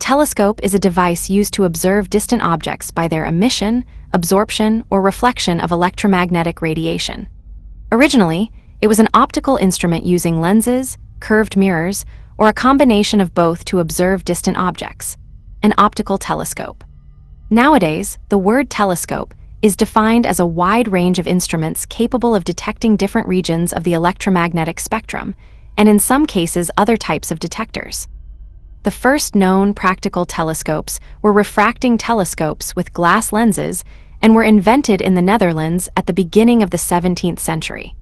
telescope is a device used to observe distant objects by their emission, absorption, or reflection of electromagnetic radiation. Originally, it was an optical instrument using lenses, curved mirrors, or a combination of both to observe distant objects, an optical telescope. Nowadays, the word telescope is defined as a wide range of instruments capable of detecting different regions of the electromagnetic spectrum, and in some cases other types of detectors. The first known practical telescopes were refracting telescopes with glass lenses and were invented in the Netherlands at the beginning of the 17th century.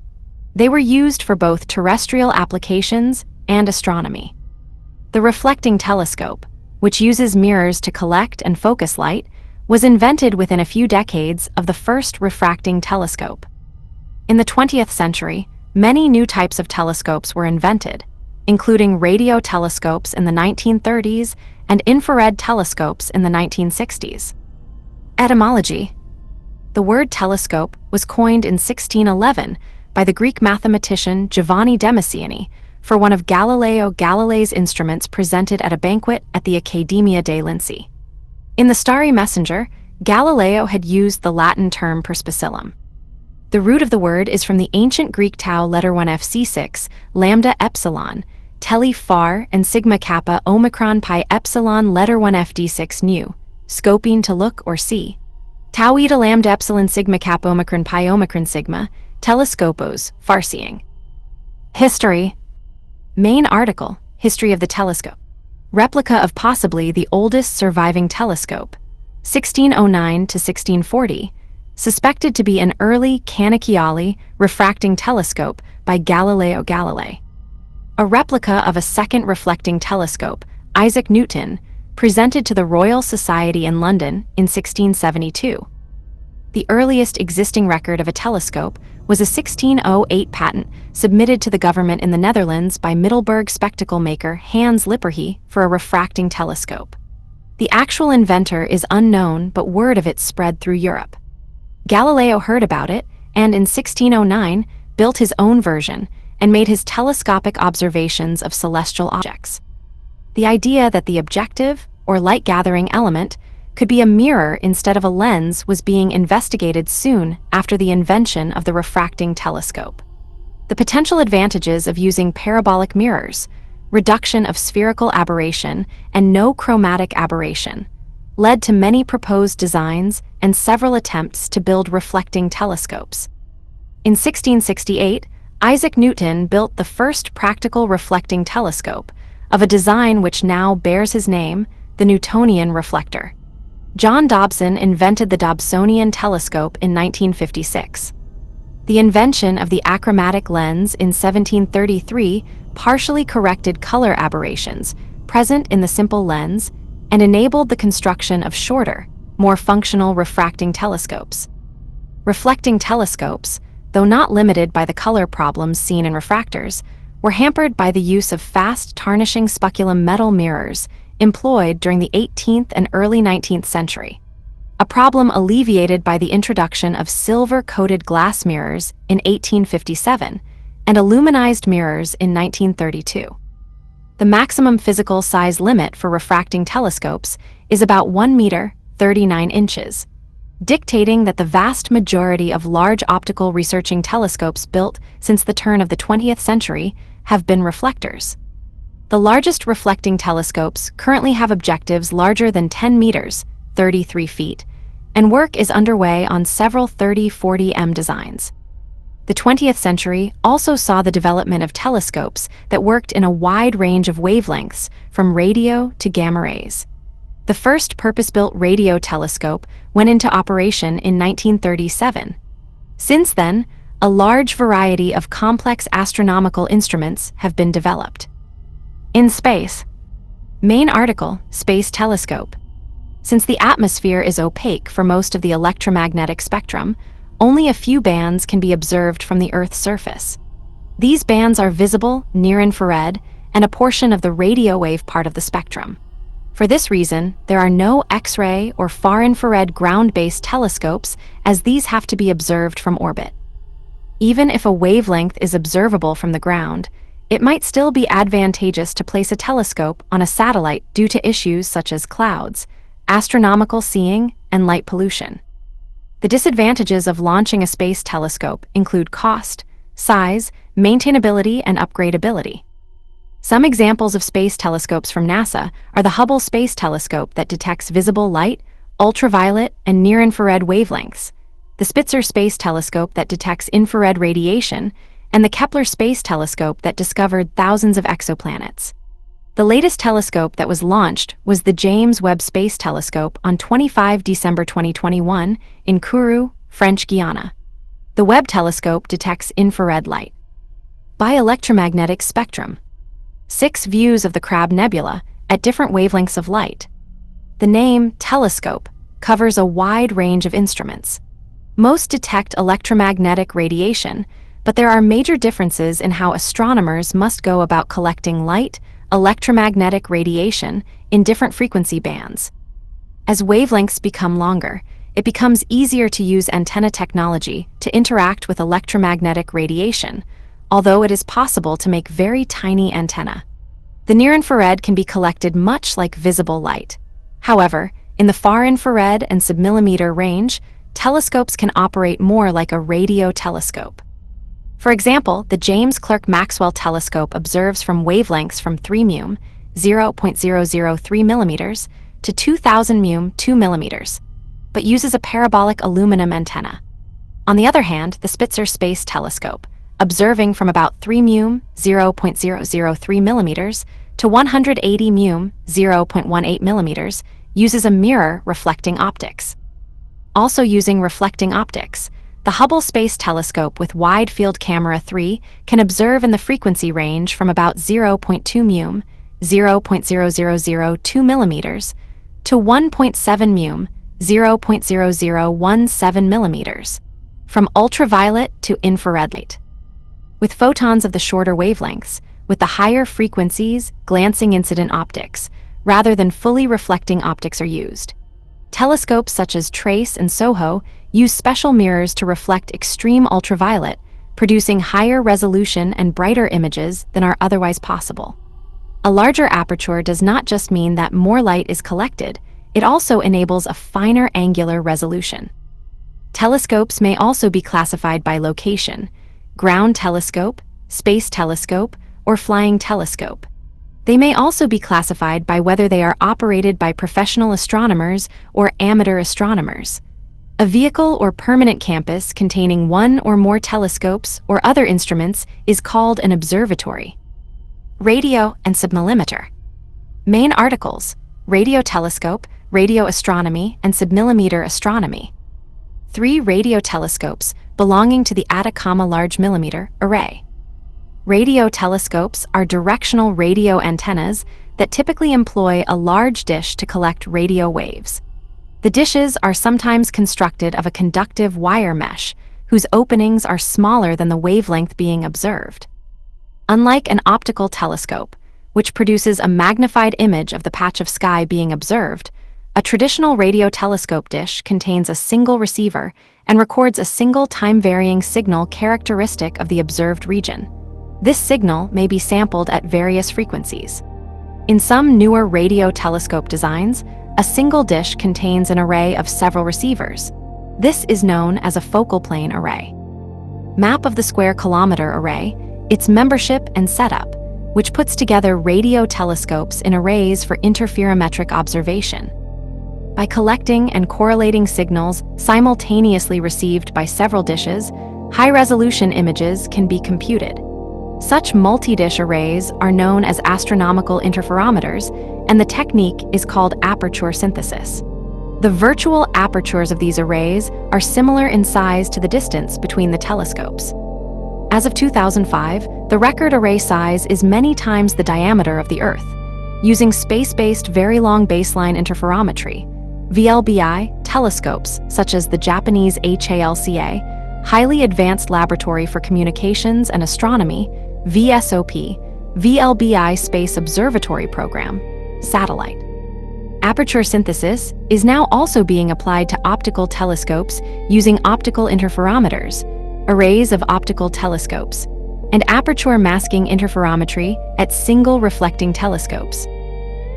They were used for both terrestrial applications and astronomy. The reflecting telescope, which uses mirrors to collect and focus light, was invented within a few decades of the first refracting telescope. In the 20th century, many new types of telescopes were invented, including radio telescopes in the 1930s and infrared telescopes in the 1960s. Etymology. The word telescope was coined in 1611 by the Greek mathematician Giovanni Demasiani for one of Galileo Galilei's instruments presented at a banquet at the Accademia dei Lincei. In the Starry Messenger, Galileo had used the Latin term perspicillum. The root of the word is from the ancient Greek tau letter 1fc6, lambda epsilon, tele far, and sigma kappa omicron pi epsilon letter 1fd6 nu, scoping to look or see. Tau eta lambda epsilon sigma kappa omicron pi omicron sigma, telescopos, farseeing. History. Main article, History of the Telescope. Replica of possibly the oldest surviving telescope, 1609 to 1640, suspected to be an early Cannocchiale refracting telescope by Galileo Galilei. A replica of a second reflecting telescope, Isaac Newton, presented to the Royal Society in London in 1672. The earliest existing record of a telescope was a 1608 patent submitted to the government in the Netherlands by Middelburg spectacle maker Hans Lippershey for a refracting telescope. The actual inventor is unknown, but word of it spread through Europe. Galileo heard about it and in 1609 built his own version and made his telescopic observations of celestial objects. The idea that the objective, or light-gathering element, could be a mirror instead of a lens was being investigated soon after the invention of the refracting telescope. The potential advantages of using parabolic mirrors, reduction of spherical aberration, and no chromatic aberration, led to many proposed designs and several attempts to build reflecting telescopes. In 1668, Isaac Newton built the first practical reflecting telescope, of a design which now bears his name, the Newtonian reflector. John Dobson invented the Dobsonian telescope in 1956. The invention of the achromatic lens in 1733 partially corrected color aberrations present in the simple lens and enabled the construction of shorter, more functional refracting telescopes. Reflecting telescopes, though not limited by the color problems seen in refractors, were hampered by the use of fast tarnishing speculum metal mirrors employed during the 18th and early 19th century, a problem alleviated by the introduction of silver-coated glass mirrors in 1857 and aluminized mirrors in 1932. The maximum physical size limit for refracting telescopes is about 1 meter, 39 inches, dictating that the vast majority of large optical researching telescopes built since the turn of the 20th century have been reflectors. The largest reflecting telescopes currently have objectives larger than 10 meters, 33 feet, and work is underway on several 30-40 m designs. The 20th century also saw the development of telescopes that worked in a wide range of wavelengths, from radio to gamma rays. The first purpose-built radio telescope went into operation in 1937. Since then, a large variety of complex astronomical instruments have been developed. In space. Main article, Space Telescope. Since the atmosphere is opaque for most of the electromagnetic spectrum, only a few bands can be observed from the Earth's surface. These bands are visible, near-infrared, and a portion of the radio wave part of the spectrum. For this reason, there are no X-ray or far-infrared ground-based telescopes, as these have to be observed from orbit. Even if a wavelength is observable from the ground, it might still be advantageous to place a telescope on a satellite due to issues such as clouds, astronomical seeing, and light pollution. The disadvantages of launching a space telescope include cost, size, maintainability, and upgradability. Some examples of space telescopes from NASA are the Hubble Space Telescope that detects visible light, ultraviolet, and near-infrared wavelengths, the Spitzer Space Telescope that detects infrared radiation, and the Kepler Space Telescope that discovered thousands of exoplanets. The latest telescope that was launched was the James Webb Space Telescope on 25 December 2021 in Kourou, French Guiana. The Webb telescope detects infrared light. By electromagnetic spectrum. 6 views of the Crab Nebula at different wavelengths of light. The name telescope covers a wide range of instruments. Most detect electromagnetic radiation, but there are major differences in how astronomers must go about collecting light, electromagnetic radiation in different frequency bands. As wavelengths become longer, it becomes easier to use antenna technology to interact with electromagnetic radiation, although it is possible to make very tiny antennae. The near-infrared can be collected much like visible light. However, in the far-infrared and submillimeter range, telescopes can operate more like a radio telescope. For example, the James Clerk Maxwell Telescope observes from wavelengths from 3 μm, 0.003 millimeters, to 2000 μm, 2 millimeters, but uses a parabolic aluminum antenna. On the other hand, the Spitzer Space Telescope, observing from about 3 μm, 0.003 millimeters, to 180 μm, 0.18 millimeters, uses a mirror reflecting optics. Also using reflecting optics, the Hubble Space Telescope with Wide Field Camera 3 can observe in the frequency range from about 0.2 μm, 0.0002 millimeters, to 1.7 μm, 0.0017 millimeters, from ultraviolet to infrared light. With photons of the shorter wavelengths, with the higher frequencies, glancing incident optics, rather than fully reflecting optics are used. Telescopes such as Trace and SOHO use special mirrors to reflect extreme ultraviolet, producing higher resolution and brighter images than are otherwise possible. A larger aperture does not just mean that more light is collected, it also enables a finer angular resolution. Telescopes may also be classified by location: ground telescope, space telescope, or flying telescope. They may also be classified by whether they are operated by professional astronomers or amateur astronomers. A vehicle or permanent campus containing one or more telescopes or other instruments is called an observatory. Radio and submillimeter. Main articles: radio telescope, radio astronomy, and submillimeter astronomy. 3 radio telescopes belonging to the Atacama Large Millimeter Array. Radio telescopes are directional radio antennas that typically employ a large dish to collect radio waves. The dishes are sometimes constructed of a conductive wire mesh, whose openings are smaller than the wavelength being observed. Unlike an optical telescope, which produces a magnified image of the patch of sky being observed, a traditional radio telescope dish contains a single receiver and records a single time-varying signal characteristic of the observed region. This signal may be sampled at various frequencies. In some newer radio telescope designs, a single dish contains an array of several receivers. This is known as a focal plane array. Map of the Square Kilometer Array, its membership and setup, which puts together radio telescopes in arrays for interferometric observation. By collecting and correlating signals simultaneously received by several dishes, high-resolution images can be computed. Such multi-dish arrays are known as astronomical interferometers, and the technique is called aperture synthesis. The virtual apertures of these arrays are similar in size to the distance between the telescopes. As of 2005, the record array size is many times the diameter of the Earth. Using space-based very long baseline interferometry, VLBI, telescopes such as the Japanese HALCA, Highly Advanced Laboratory for Communications and Astronomy, VSOP, VLBI Space Observatory Program, satellite. Aperture synthesis is now also being applied to optical telescopes using optical interferometers, arrays of optical telescopes. and aperture masking interferometry at single reflecting telescopes.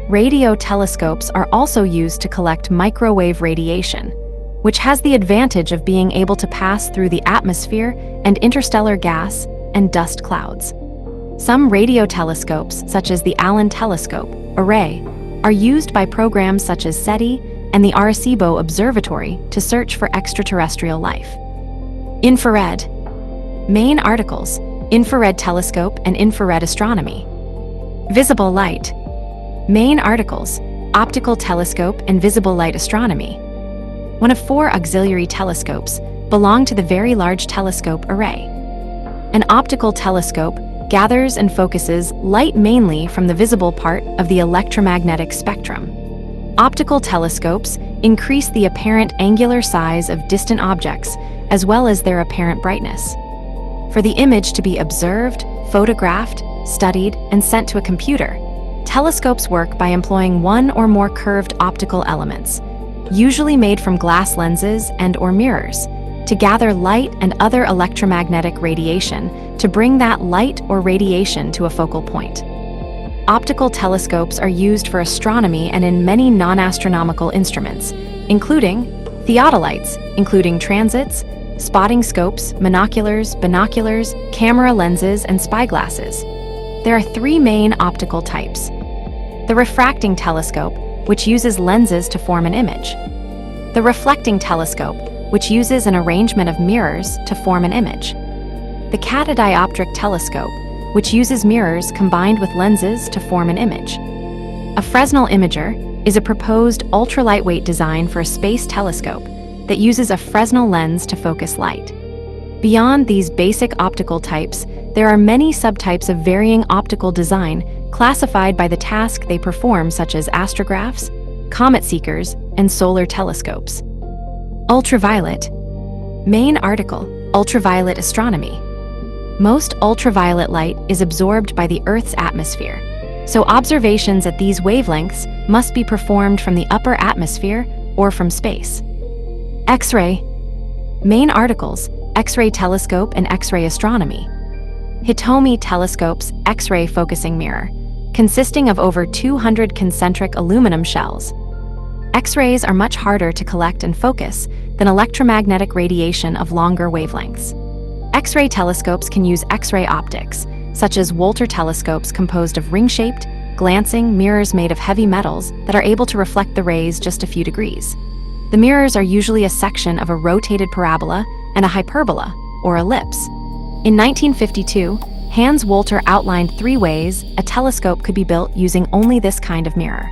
Radio telescopes are also used to collect microwave radiation, which has the advantage of being able to pass through the atmosphere and interstellar gas and dust clouds. Some radio telescopes, such as the Allen Telescope Array, are used by programs such as SETI and the Arecibo Observatory to search for extraterrestrial life. Infrared. Main articles: infrared telescope and infrared astronomy. Visible light. Main articles: optical telescope and visible light astronomy. One of 4 auxiliary telescopes belong to the Very Large Telescope Array. An optical telescope gathers and focuses light mainly from the visible part of the electromagnetic spectrum. Optical telescopes increase the apparent angular size of distant objects as well as their apparent brightness. For the image to be observed, photographed, studied, and sent to a computer, telescopes work by employing one or more curved optical elements, usually made from glass lenses and/or mirrors, to gather light and other electromagnetic radiation to bring that light or radiation to a focal point. Optical telescopes are used for astronomy and in many non-astronomical instruments, including theodolites, including transits, spotting scopes, binoculars, camera lenses, and spyglasses. There are 3 main optical types. The refracting telescope, which uses lenses to form an image. The reflecting telescope, which uses an arrangement of mirrors to form an image. The catadioptric telescope, which uses mirrors combined with lenses to form an image. A Fresnel imager is a proposed ultra-lightweight design for a space telescope that uses a Fresnel lens to focus light. Beyond these basic optical types, there are many subtypes of varying optical design classified by the task they perform, such as astrographs, comet seekers, and solar telescopes. Ultraviolet. Main article: ultraviolet astronomy. Most ultraviolet light is absorbed by the Earth's atmosphere, so observations at these wavelengths must be performed from the upper atmosphere or from space. X-ray. Main articles: X-ray telescope and X-ray astronomy. Hitomi telescope's X-ray focusing mirror, consisting of over 200 concentric aluminum shells. X-rays are much harder to collect and focus than electromagnetic radiation of longer wavelengths. X-ray telescopes can use X-ray optics, such as Wolter telescopes composed of ring-shaped, glancing mirrors made of heavy metals that are able to reflect the rays just a few degrees. The mirrors are usually a section of a rotated parabola and a hyperbola, or ellipse. In 1952, Hans Wolter outlined 3 ways a telescope could be built using only this kind of mirror.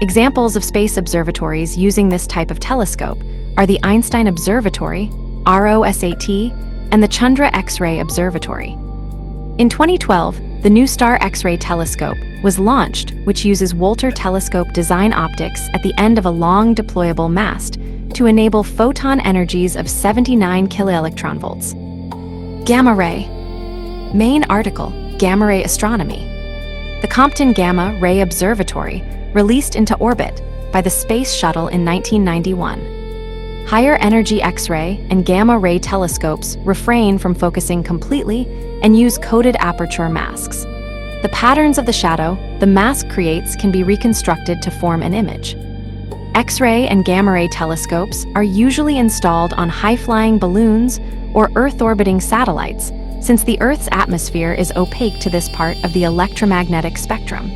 Examples of space observatories using this type of telescope are the Einstein Observatory, ROSAT, and the Chandra X-ray Observatory. In 2012, the NuStar X-ray telescope was launched, which uses Wolter telescope design optics at the end of a long deployable mast to enable photon energies of 79 kiloelectron volts. Gamma ray. Main article: gamma ray astronomy. The Compton Gamma Ray Observatory released into orbit by the Space Shuttle in 1991. Higher energy X-ray and gamma ray telescopes refrain from focusing completely and use coated aperture masks. The patterns of the shadow the mask creates can be reconstructed to form an image. X-ray and gamma ray telescopes are usually installed on high-flying balloons or Earth-orbiting satellites, since the Earth's atmosphere is opaque to this part of the electromagnetic spectrum.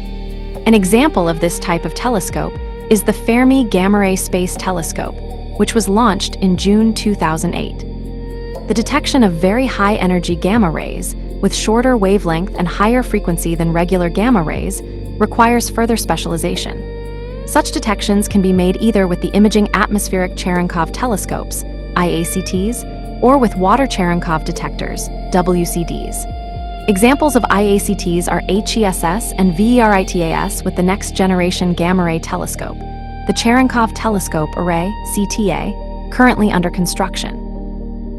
An example of this type of telescope is the Fermi Gamma Ray Space Telescope, which was launched in June 2008. The detection of very high-energy gamma rays, with shorter wavelength and higher frequency than regular gamma rays, requires further specialization. Such detections can be made either with the Imaging Atmospheric Cherenkov Telescopes, IACTs, or with Water Cherenkov Detectors, WCDs. Examples of IACTs are HESS and VERITAS with the Next Generation Gamma Ray Telescope, the Cherenkov Telescope Array, CTA, currently under construction.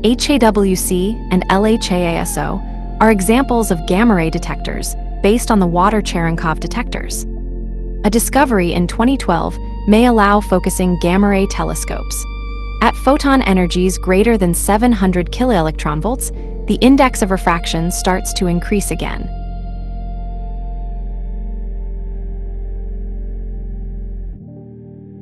HAWC and LHAASO are examples of gamma ray detectors based on the Water Cherenkov detectors. A discovery in 2012 may allow focusing gamma ray telescopes. At photon energies greater than 700 kiloelectron volts, the index of refraction starts to increase again.